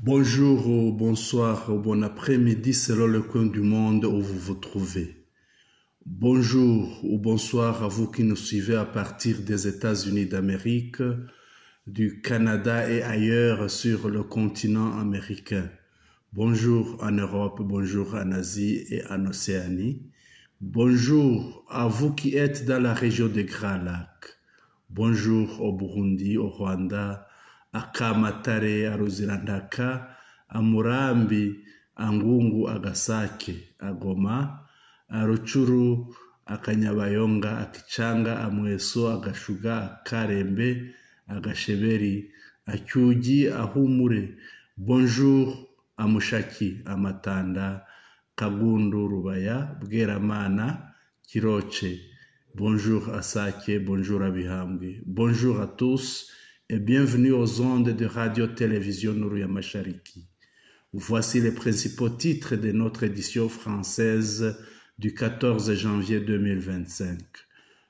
Bonjour ou bonsoir ou bon après-midi selon le coin du monde où vous vous trouvez. Bonjour ou bonsoir à vous qui nous suivez à partir des États-Unis d'Amérique, du Canada et ailleurs sur le continent américain. Bonjour en Europe, bonjour en Asie et en Océanie. Bonjour à vous qui êtes dans la région des Grands Lacs. Bonjour au Burundi, au Rwanda, à Kamatare, à Ruzirandaka, à Murambi, à Ngungu, à Gasake, à Goma, à Ruchuru, à Kanyabayonga, à Kichanga, à Mweso, à Gashuga, à Karembe, à Gasheberi, à Kyugi, à Humure. Bonjour à Mushaki, à Matanda, Kagundu, Rubaya, Bweramana, Kiroche. Bonjour à Sake, bonjour à Bihambwe. Bonjour à tous et bienvenue aux ondes de radio-télévision Nourouya Mashariki. Voici les principaux titres de notre édition française du 14 janvier 2025.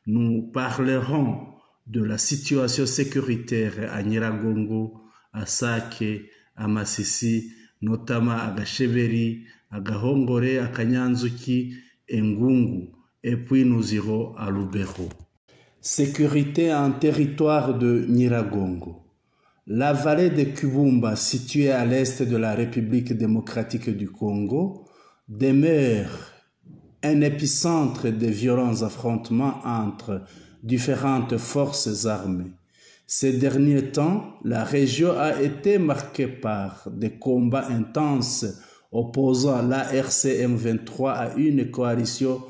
Nous parlerons de la situation sécuritaire à Nyiragongo, à Sake, à Masisi, notamment à Gasheberi, à Gahongore, à Kanyanzuki et Ngungu, et puis nous irons à Lubero. Sécurité en territoire de Nyiragongo. La vallée de Kubumba, située à l'est de la République démocratique du Congo, demeure un épicentre de violents affrontements entre différentes forces armées. Ces derniers temps, la région a été marquée par des combats intenses opposant l'ARC M23 à une coalition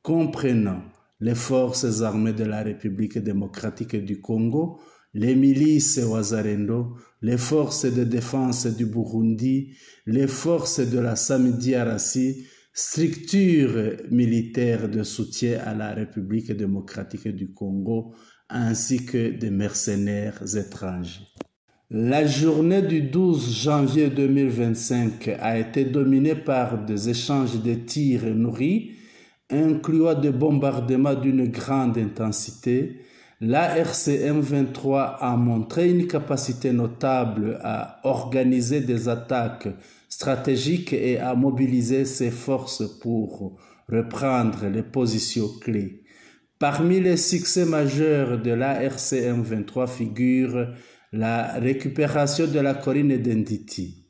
comprenant les forces armées de la République démocratique du Congo, les milices Wazalendo, les forces de défense du Burundi, les forces de la Samidi-Arasi, structures militaires de soutien à la République démocratique du Congo, ainsi que des mercenaires étrangers. La journée du 12 janvier 2025 a été dominée par des échanges de tirs nourris, incluant des bombardements d'une grande intensité. L'ARC M23 a montré une capacité notable à organiser des attaques stratégiques et à mobiliser ses forces pour reprendre les positions clés. Parmi les succès majeurs de l'ARC M23 figure la récupération de la colline d'Enditi.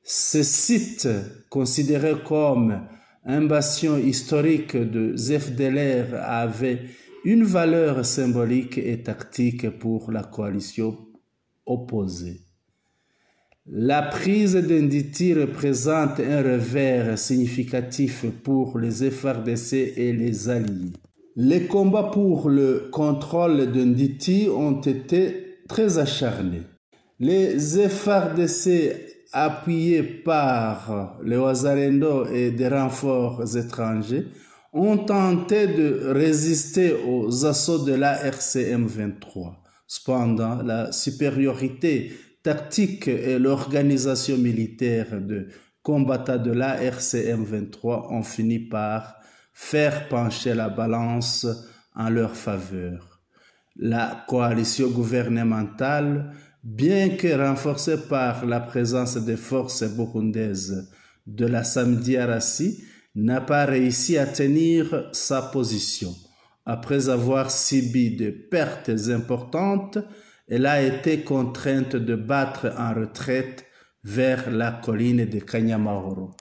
Ce site, considéré comme un bastion historique de FDLR, avait une valeur symbolique et tactique pour la coalition opposée. La prise d'Enditi représente un revers significatif pour les FARDC et les alliés. Les combats pour le contrôle d'Enditi ont été très acharnés. Les FARDC, appuyés par les Wazalendo et des renforts étrangers, ont tenté de résister aux assauts de l'ARC M23. Cependant, la supériorité tactique et l'organisation militaire de combattants de l'ARC M23 ont fini par faire pencher la balance en leur faveur. La coalition gouvernementale, bien que renforcée par la présence des forces burundaises de la Samidi-Arasi, n'a pas réussi à tenir sa position. Après avoir subi de pertes importantes, elle a été contrainte de battre en retraite vers la colline de Kanyamahoro.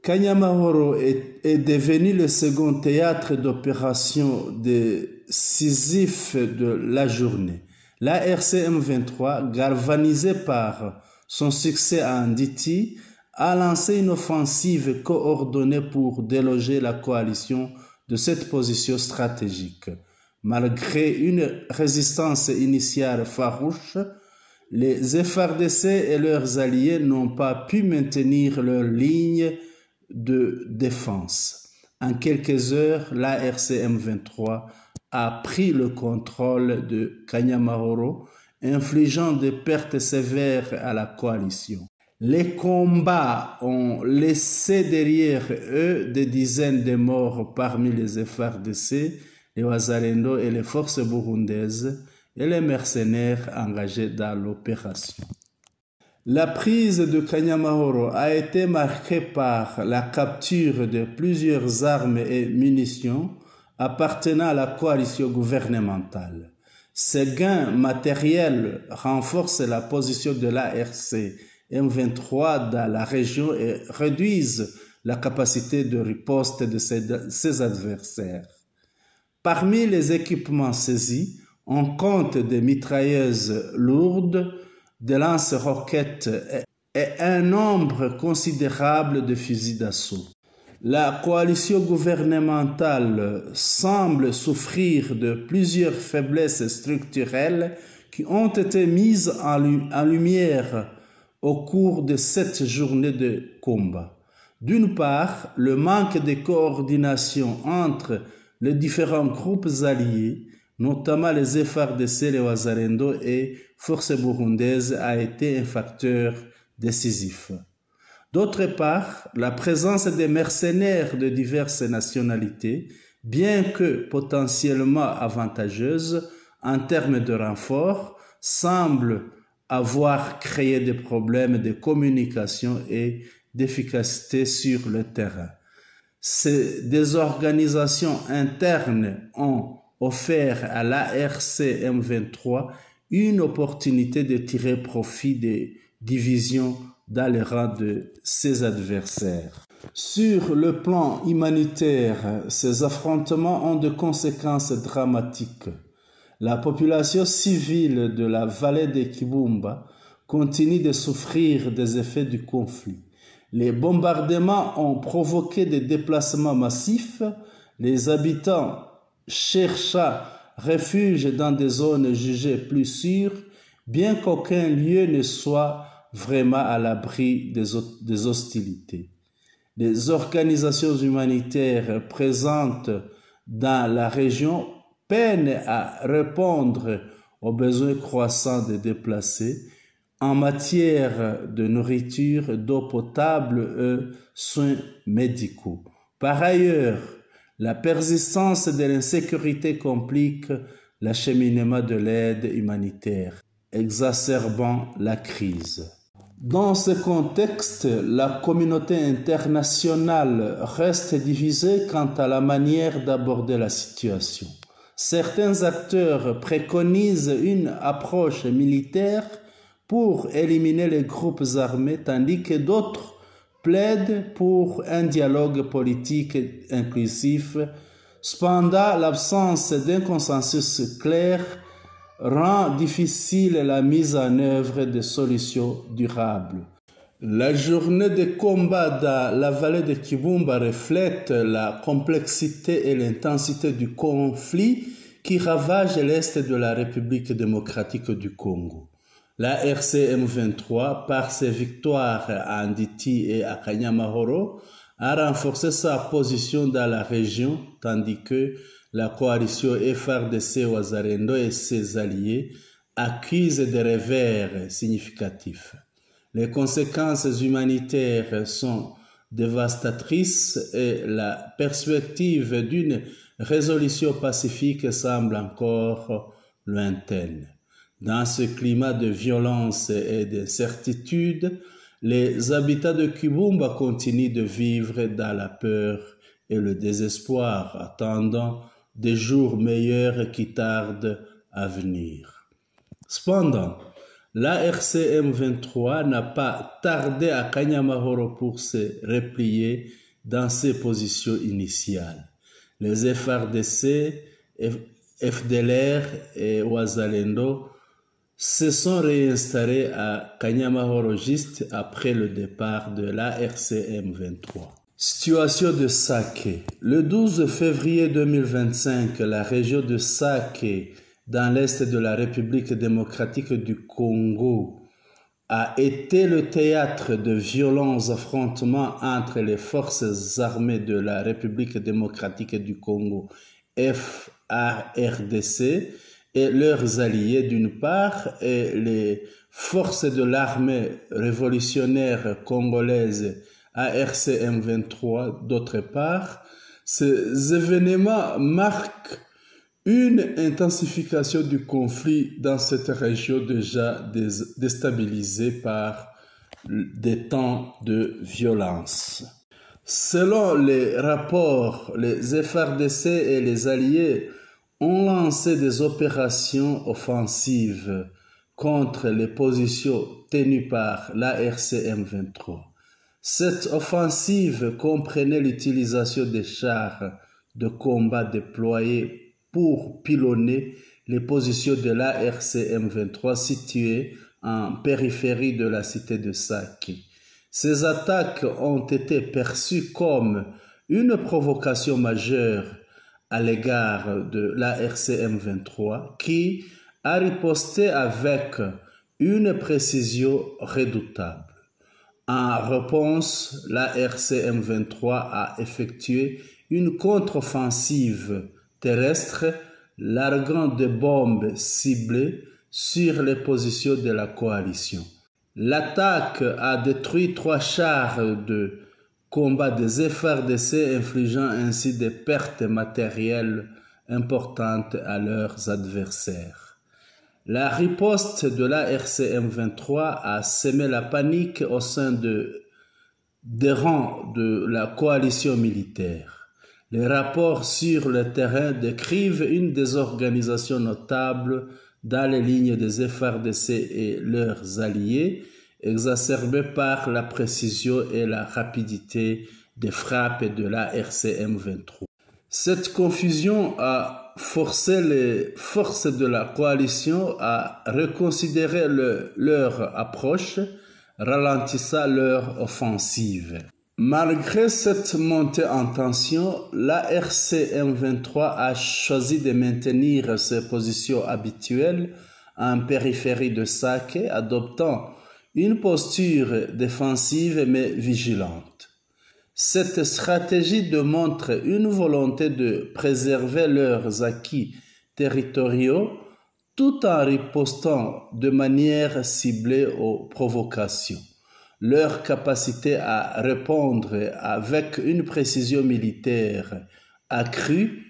Kanyamahoro est devenu le second théâtre d'opération décisif de la journée. La RCM23, galvanisée par son succès à Nditi, a lancé une offensive coordonnée pour déloger la coalition de cette position stratégique. Malgré une résistance initiale farouche, les FARDC et leurs alliés n'ont pas pu maintenir leur ligne de défense. En quelques heures, l'ARC M23 a pris le contrôle de Kanyamahoro, infligeant des pertes sévères à la coalition. Les combats ont laissé derrière eux des dizaines de morts parmi les FARDC, les Wazalendo et les forces burundaises et les mercenaires engagés dans l'opération. La prise de Kanyamahoro a été marquée par la capture de plusieurs armes et munitions appartenant à la coalition gouvernementale. Ces gains matériels renforcent la position de l'ARC M23 dans la région et réduisent la capacité de riposte de ses adversaires. Parmi les équipements saisis, on compte des mitrailleuses lourdes, des lance-roquettes et un nombre considérable de fusils d'assaut. La coalition gouvernementale semble souffrir de plusieurs faiblesses structurelles qui ont été mises en lumière au cours de cette journée de combat. D'une part, le manque de coordination entre les différents groupes alliés, notamment les FARDC, les Wazalendo et Forces burundaises, a été un facteur décisif. D'autre part, la présence des mercenaires de diverses nationalités, bien que potentiellement avantageuse en termes de renfort, semble avoir créé des problèmes de communication et d'efficacité sur le terrain. Ces désorganisations internes ont offert à l'ARC M23 une opportunité de tirer profit des divisions dans les rangs de ses adversaires. Sur le plan humanitaire, ces affrontements ont des conséquences dramatiques. La population civile de la vallée de Kibumba continue de souffrir des effets du conflit. Les bombardements ont provoqué des déplacements massifs. Les habitants cherchant refuge dans des zones jugées plus sûres, bien qu'aucun lieu ne soit vraiment à l'abri des hostilités. Les organisations humanitaires présentes dans la région peinent à répondre aux besoins croissants des déplacés en matière de nourriture, d'eau potable et soins médicaux. Par ailleurs, la persistance de l'insécurité complique l'acheminement de l'aide humanitaire, exacerbant la crise. Dans ce contexte, la communauté internationale reste divisée quant à la manière d'aborder la situation. Certains acteurs préconisent une approche militaire pour éliminer les groupes armés, tandis que d'autres plaident pour un dialogue politique inclusif. Cependant, l'absence d'un consensus clair rend difficile la mise en œuvre de solutions durables. La journée de combat dans la vallée de Kibumba reflète la complexité et l'intensité du conflit qui ravage l'Est de la République démocratique du Congo. La RCM 23, par ses victoires à Nditi et à Kanyamahoro, a renforcé sa position dans la région, tandis que la coalition FARDC Wazalendo et ses alliés accusent des revers significatifs. Les conséquences humanitaires sont dévastatrices et la perspective d'une résolution pacifique semble encore lointaine. Dans ce climat de violence et d'incertitude, les habitants de Kibumba continuent de vivre dans la peur et le désespoir, attendant des jours meilleurs qui tardent à venir. Cependant, l'ARC M23 n'a pas tardé à Kanyamahoro pour se replier dans ses positions initiales. Les FARDC, FDLR et Wazalendo se sont réinstallés à Kanyamahoro juste après le départ de l'ARC M23. Situation de Sake. Le 12 février 2025, la région de Sake, dans l'est de la République démocratique du Congo, a été le théâtre de violents affrontements entre les forces armées de la République démocratique du Congo, FARDC, et leurs alliés d'une part, et les forces de l'armée révolutionnaire congolaise ARC M23 d'autre part. Ces événements marquent une intensification du conflit dans cette région déjà déstabilisée par des temps de violence. Selon les rapports, les FARDC et les Alliés ont lancé des opérations offensives contre les positions tenues par l'ARC M23. Cette offensive comprenait l'utilisation des chars de combat déployés pour pilonner les positions de l'ARC M23 situées en périphérie de la cité de Sake. Ces attaques ont été perçues comme une provocation majeure à l'égard de l'ARC M23 qui a riposté avec une précision redoutable. En réponse, l'ARC M23 a effectué une contre-offensive terrestre larguant des bombes ciblées sur les positions de la coalition. L'attaque a détruit 3 chars de combat des FARDC, infligeant ainsi des pertes matérielles importantes à leurs adversaires. La riposte de l'ARC M23 a semé la panique au sein des rangs de la coalition militaire. Les rapports sur le terrain décrivent une désorganisation notable dans les lignes des FARDC et leurs alliés, exacerbée par la précision et la rapidité des frappes de l'ARC M23. Cette confusion a forcé les forces de la coalition à reconsidérer leur approche, ralentissant leur offensive. Malgré cette montée en tension, l'ARC M23 a choisi de maintenir ses positions habituelles en périphérie de Sake, adoptant une posture défensive mais vigilante. Cette stratégie démontre une volonté de préserver leurs acquis territoriaux tout en ripostant de manière ciblée aux provocations. Leur capacité à répondre avec une précision militaire accrue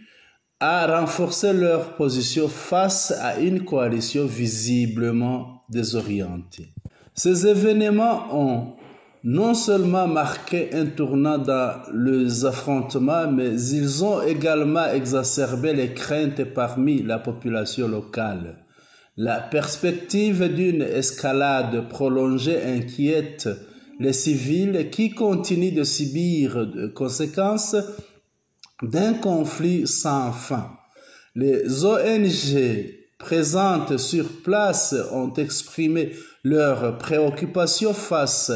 a renforcé leur position face à une coalition visiblement désorientée. Ces événements ont non seulement marqué un tournant dans les affrontements, mais ils ont également exacerbé les craintes parmi la population locale. La perspective d'une escalade prolongée inquiète les civils qui continuent de subir les conséquences d'un conflit sans fin. Les ONG présentes sur place ont exprimé leurs préoccupations face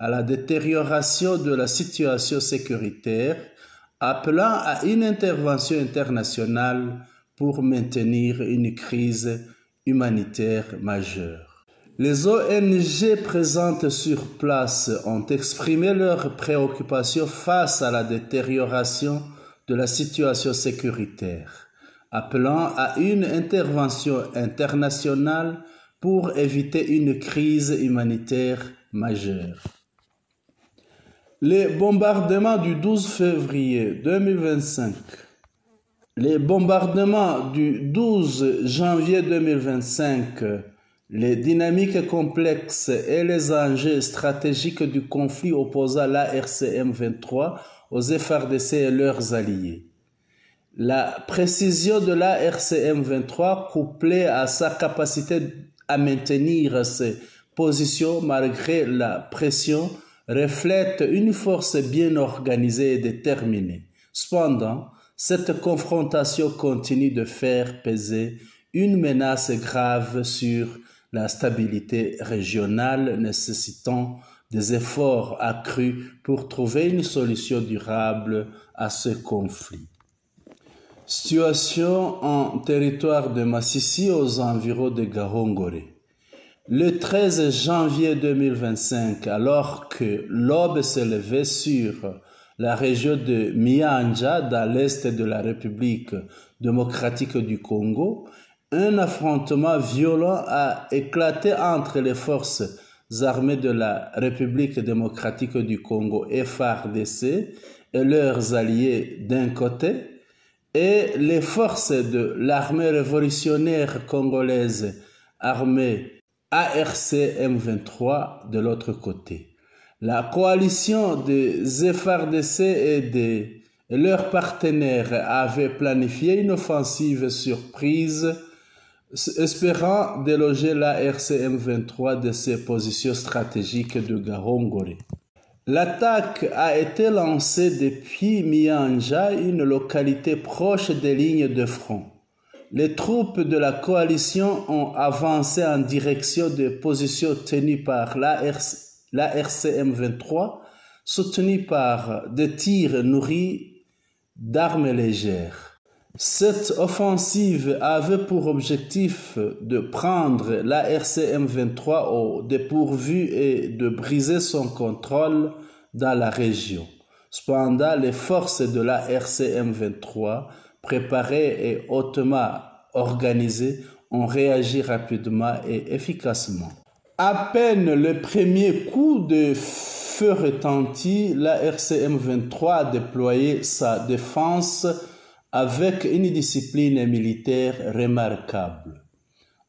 à la détérioration de la situation sécuritaire, appelant à une intervention internationale pour maintenir une crise humanitaire majeure. Les ONG présentes sur place ont exprimé leurs préoccupations face à la détérioration de la situation sécuritaire, appelant à une intervention internationale pour éviter une crise humanitaire majeure. Les bombardements du 12 février 2025. Les bombardements du 12 janvier 2025, les dynamiques complexes et les enjeux stratégiques du conflit opposant l'ARC M23 aux FARDC et leurs alliés. La précision de l'ARC M23, couplée à sa capacité à maintenir ses positions malgré la pression, reflète une force bien organisée et déterminée. Cependant, cette confrontation continue de faire peser une menace grave sur la stabilité régionale, nécessitant des efforts accrus pour trouver une solution durable à ce conflit. Situation en territoire de Massissi aux environs de Gahongore. Le 13 janvier 2025, alors que l'aube s'élevait sur la région de Mianja, dans l'est de la République démocratique du Congo, un affrontement violent a éclaté entre les forces armées de la République démocratique du Congo, FARDC, et leurs alliés d'un côté, et les forces de l'armée révolutionnaire congolaise, armée ARC M23 de l'autre côté. La coalition des FARDC et leurs partenaires avait planifié une offensive surprise espérant déloger l'ARC M23 de ses positions stratégiques de Gahongore. L'attaque a été lancée depuis Mianja, une localité proche des lignes de front. Les troupes de la coalition ont avancé en direction des positions tenues par l'ARC M23, soutenues par des tirs nourris d'armes légères. Cette offensive avait pour objectif de prendre l'ARC M23 au dépourvu et de briser son contrôle dans la région. Cependant, les forces de l'ARC M23 préparées et hautement organisées ont réagi rapidement et efficacement. À peine le premier coup de feu retentit, l'ARC M23 a déployé sa défense avec une discipline militaire remarquable.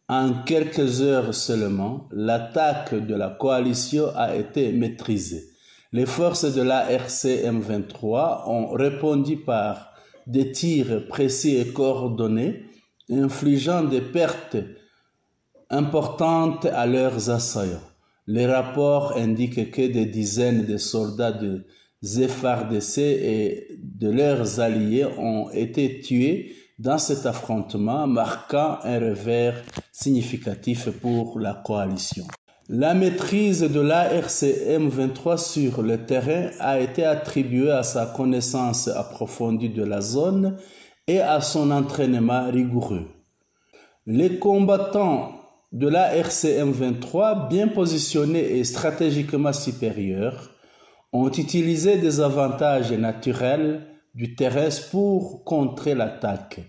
En quelques heures seulement, l'attaque de la coalition a été maîtrisée. Les forces de l'ARC M23 ont répondu par des tirs précis et coordonnés, infligeant des pertes importantes à leurs assaillants. Les rapports indiquent que des dizaines de soldats de FARDC et de leurs alliés ont été tués dans cet affrontement, marquant un revers significatif pour la coalition. La maîtrise de l'ARC M23 sur le terrain a été attribuée à sa connaissance approfondie de la zone et à son entraînement rigoureux. Les combattants de l'ARC M23, bien positionnés et stratégiquement supérieurs, ont utilisé des avantages naturels du terrain pour contrer l'attaque.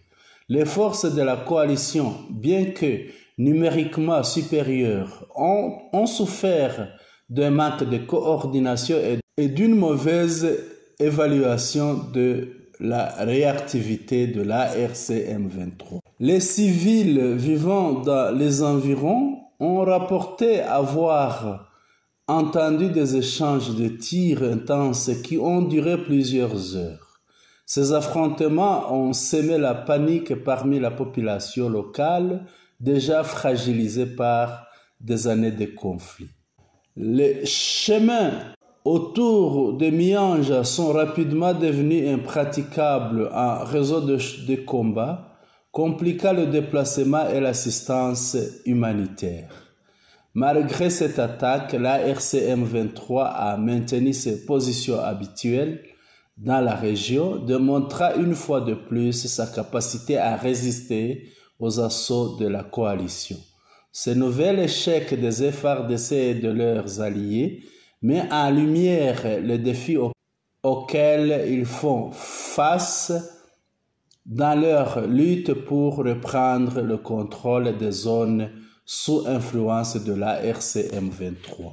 Les forces de la coalition, bien que numériquement supérieures, ont souffert d'un manque de coordination et d'une mauvaise évaluation de la réactivité de l'ARC M23. Les civils vivant dans les environs ont rapporté avoir entendu des échanges de tirs intenses qui ont duré plusieurs heures. Ces affrontements ont semé la panique parmi la population locale, déjà fragilisée par des années de conflits. Les chemins autour de Mianja sont rapidement devenus impraticables en raison de combats, compliquant le déplacement et l'assistance humanitaire. Malgré cette attaque, l'ARC M23 a maintenu ses positions habituelles dans la région, démontrant une fois de plus sa capacité à résister aux assauts de la coalition. Ce nouvel échec des FARDC et de leurs alliés met en lumière les défis auxquels ils font face dans leur lutte pour reprendre le contrôle des zones sous influence de l'ARC M23.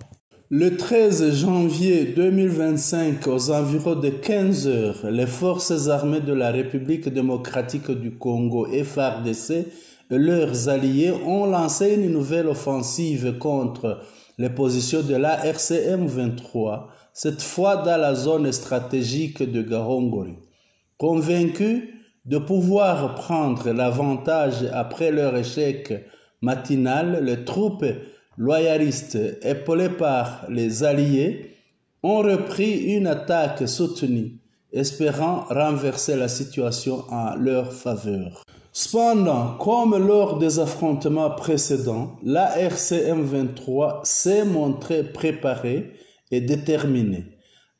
Le 13 janvier 2025, aux environs de 15 heures, les forces armées de la République démocratique du Congo, FARDC, et leurs alliés ont lancé une nouvelle offensive contre les positions de l'ARC M23, cette fois dans la zone stratégique de Gahongore. Convaincus de pouvoir prendre l'avantage après leur échec matinal, les troupes loyalistes, épaulées par les alliés, ont repris une attaque soutenue, espérant renverser la situation en leur faveur. Cependant, comme lors des affrontements précédents, l'ARC M23 s'est montré préparé et déterminé.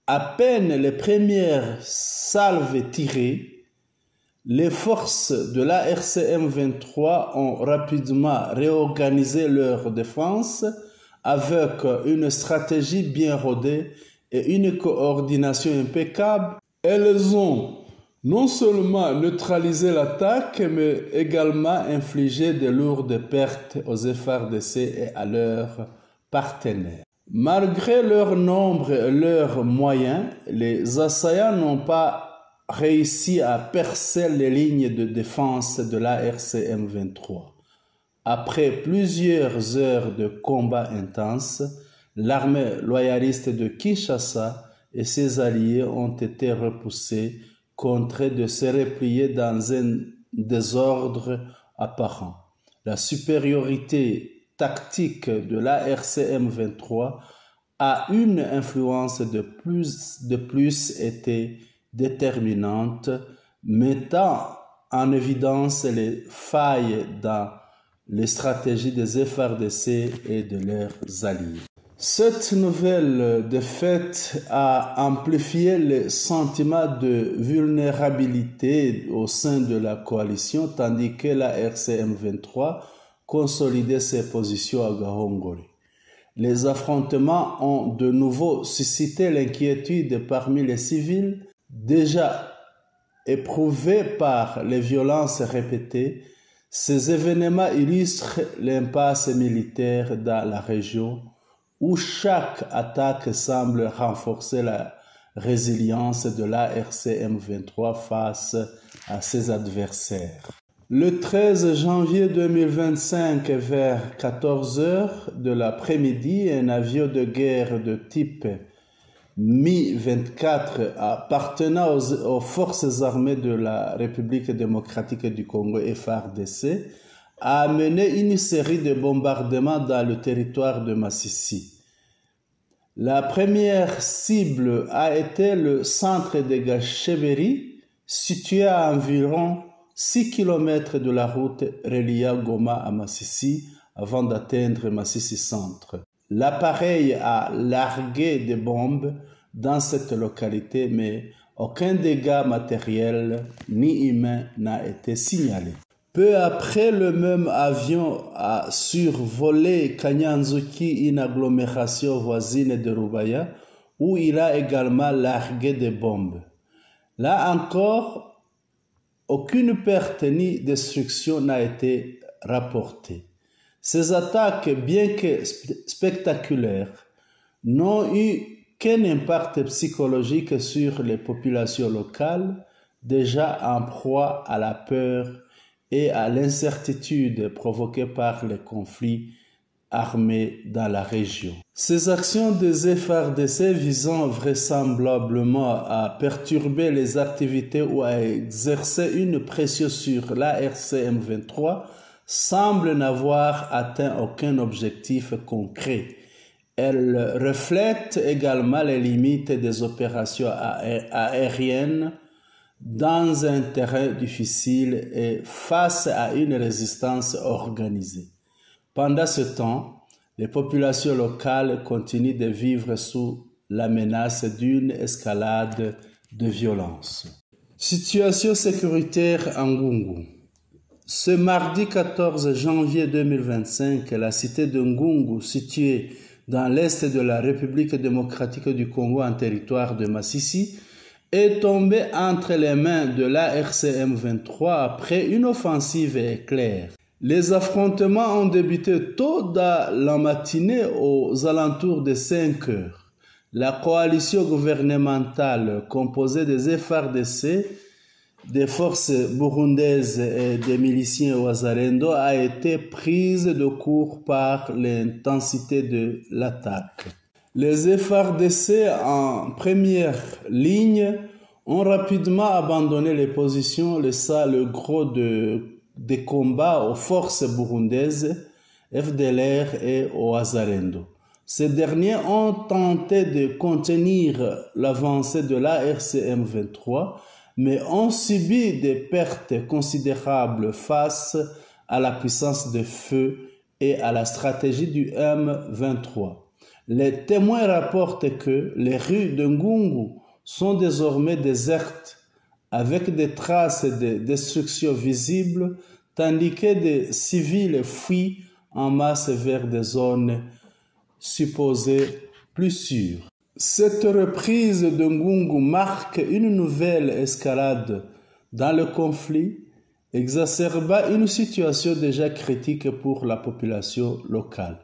À peine les premières salves tirées, les forces de l'ARC M23 ont rapidement réorganisé leur défense avec une stratégie bien rodée et une coordination impeccable. Elles ont non seulement neutralisé l'attaque, mais également infligé de lourdes pertes aux FARDC et à leurs partenaires. Malgré leur nombre et leurs moyens, les assaillants n'ont pas réussi à percer les lignes de défense de l'ARC M23. Après plusieurs heures de combats intenses, l'armée loyaliste de Kinshasa et ses alliés ont été repoussés, contraints de se replier dans un désordre apparent. La supériorité tactique de l'ARCM 23 a une influence de plus été déterminante, mettant en évidence les failles dans les stratégies des FARDC et de leurs alliés. Cette nouvelle défaite a amplifié le sentiment de vulnérabilité au sein de la coalition, tandis que la RCM 23 consolidait ses positions à Gahongori. Les affrontements ont de nouveau suscité l'inquiétude parmi les civils, déjà éprouvés par les violences répétées. Ces événements illustrent l'impasse militaire dans la région, où chaque attaque semble renforcer la résilience de l'ARCM 23 face à ses adversaires. Le 13 janvier 2025, vers 14 h de l'après-midi, un avion de guerre de type Mi-24 appartenant aux forces armées de la République démocratique du Congo FARDC a mené une série de bombardements dans le territoire de Masisi. La première cible a été le centre de Gacheberi, situé à environ 6 km de la route reliant Goma à Masisi avant d'atteindre Masisi Centre. L'appareil a largué des bombes dans cette localité, mais aucun dégât matériel ni humain n'a été signalé. Peu après, le même avion a survolé Kanyanzuki, une agglomération voisine de Rubaya, où il a également largué des bombes. Là encore, aucune perte ni destruction n'a été rapportée. Ces attaques, bien que spectaculaires, n'ont eu qu'un impact psychologique sur les populations locales, déjà en proie à la peur et à l'incertitude provoquée par les conflits armés dans la région. Ces actions des FARDC visant vraisemblablement à perturber les activités ou à exercer une pression sur l'ARCM 23 semblent n'avoir atteint aucun objectif concret. Elles reflètent également les limites des opérations aériennes dans un terrain difficile et face à une résistance organisée. Pendant ce temps, les populations locales continuent de vivre sous la menace d'une escalade de violence. Situation sécuritaire en Ngungu. Ce mardi 14 janvier 2025, la cité de Ngungu, située dans l'est de la République démocratique du Congo en territoire de Masisi, est tombée entre les mains de l'ARCM 23 après une offensive éclair. Les affrontements ont débuté tôt dans la matinée aux alentours de 5 heures. La coalition gouvernementale composée des FARDC, des forces burundaises et des miliciens Wazalendo a été prise de court par l'intensité de l'attaque. Les FARDC en première ligne ont rapidement abandonné les positions, laissant le gros des combats aux forces burundaises, FDLR et au Wazalendo. Ces derniers ont tenté de contenir l'avancée de l'ARCM 23, mais ont subi des pertes considérables face à la puissance de feu et à la stratégie du M23. Les témoins rapportent que les rues de Ngungu sont désormais désertes, avec des traces de destruction visibles, tandis que des civils fuient en masse vers des zones supposées plus sûres. Cette reprise de Ngungu marque une nouvelle escalade dans le conflit, exacerbant une situation déjà critique pour la population locale.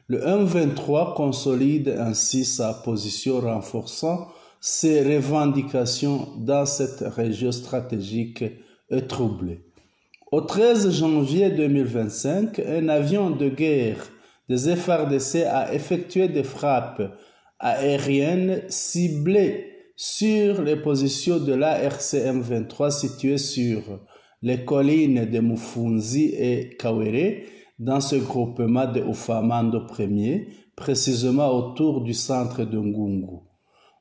Le M23 consolide ainsi sa position, renforçant ses revendications dans cette région stratégique et troublée. Au 13 janvier 2025, un avion de guerre des FARDC a effectué des frappes aériennes ciblées sur les positions de l'ARC M23 situées sur les collines de Mufunzi et Kawere dans ce groupement de Ufamando 1er, précisément autour du centre de Ngungu.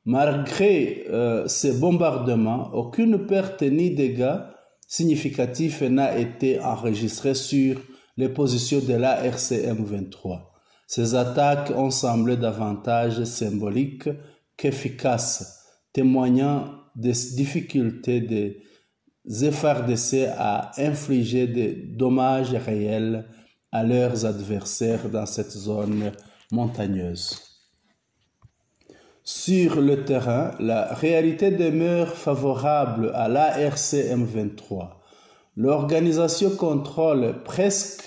Malgré ces bombardements, aucune perte ni dégâts significatif n'a été enregistré sur les positions de l'ARC M23. Ces attaques ont semblé davantage symboliques qu'efficaces, témoignant des difficultés des FARDC à infliger des dommages réels à leurs adversaires dans cette zone montagneuse. Sur le terrain, la réalité demeure favorable à l'ARC M23. L'organisation contrôle presque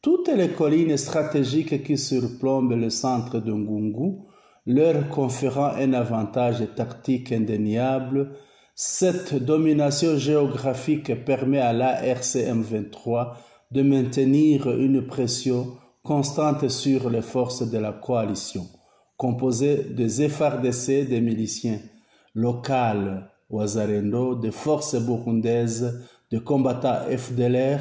toutes les collines stratégiques qui surplombent le centre de Ngungu, leur conférant un avantage tactique indéniable. Cette domination géographique permet à l'ARC M23 de maintenir une pression constante sur les forces de la coalition, composée des FARDC, des miliciens locaux Wazalendo, des forces burundaises, de combattants FDLR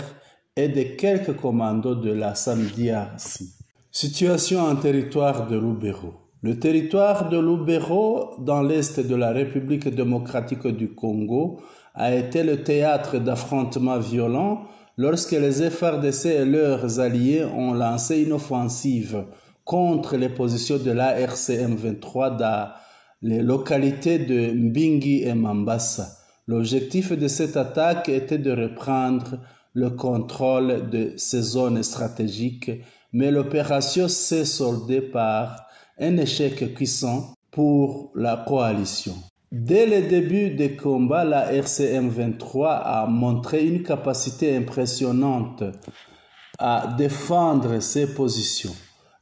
et de quelques commandos de la SAMDIARC. Situation en territoire de Lubero. Le territoire de Lubero, dans l'est de la République démocratique du Congo, a été le théâtre d'affrontements violents lorsque les FARDC et leurs alliés ont lancé une offensive contre les positions de l'ARC M23 dans les localités de Mbingi et Mambasa. L'objectif de cette attaque était de reprendre le contrôle de ces zones stratégiques, mais l'opération s'est soldée par un échec cuisant pour la coalition. Dès le début des combats, la RCM 23 a montré une capacité impressionnante à défendre ses positions.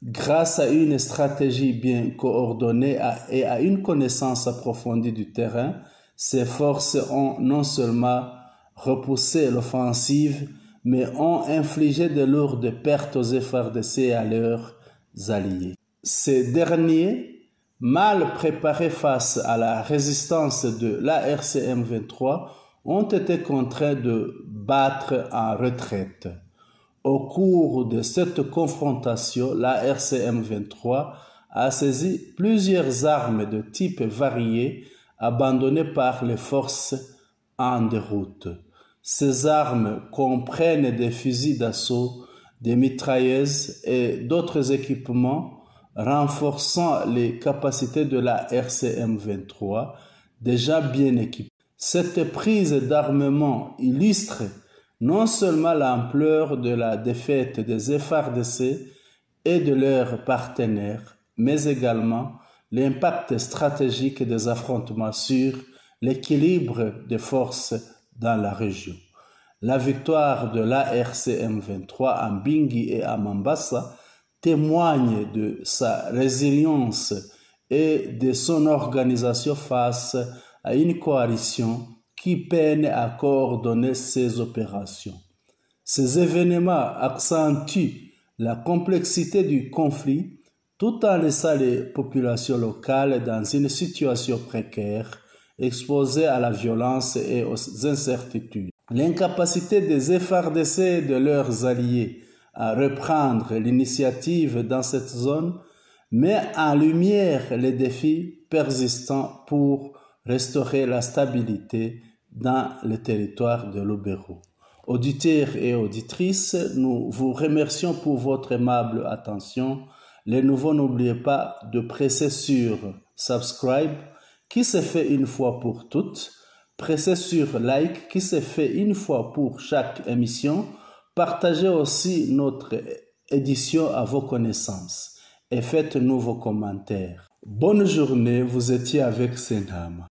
Grâce à une stratégie bien coordonnée et à une connaissance approfondie du terrain, ces forces ont non seulement repoussé l'offensive, mais ont infligé de lourdes pertes aux FARDC et à leurs alliés. Ces derniers, mal préparés face à la résistance de l'ARCM 23, ont été contraints de battre en retraite. Au cours de cette confrontation, l'ARCM 23 a saisi plusieurs armes de types variés abandonnées par les forces en déroute. Ces armes comprennent des fusils d'assaut, des mitrailleuses et d'autres équipements renforçant les capacités de la RCM 23, déjà bien équipée. Cette prise d'armement illustre non seulement l'ampleur de la défaite des FARDC et de leurs partenaires, mais également l'impact stratégique des affrontements sur l'équilibre des forces dans la région. La victoire de l'ARCM 23 à Mbingi et à Mambasa témoigne de sa résilience et de son organisation face à une coalition qui peine à coordonner ses opérations. Ces événements accentuent la complexité du conflit tout en laissant les populations locales dans une situation précaire, exposées à la violence et aux incertitudes. L'incapacité des FARDC et de leurs alliés à reprendre l'initiative dans cette zone met en lumière les défis persistants pour restaurer la stabilité dans le territoire de Lubero. Auditeurs et auditrices, nous vous remercions pour votre aimable attention. Les nouveaux, n'oubliez pas de presser sur subscribe qui se fait une fois pour toutes. Pressez sur like qui se fait une fois pour chaque émission. Partagez aussi notre édition à vos connaissances et faites-nous vos commentaires. Bonne journée, vous étiez avec Senhama.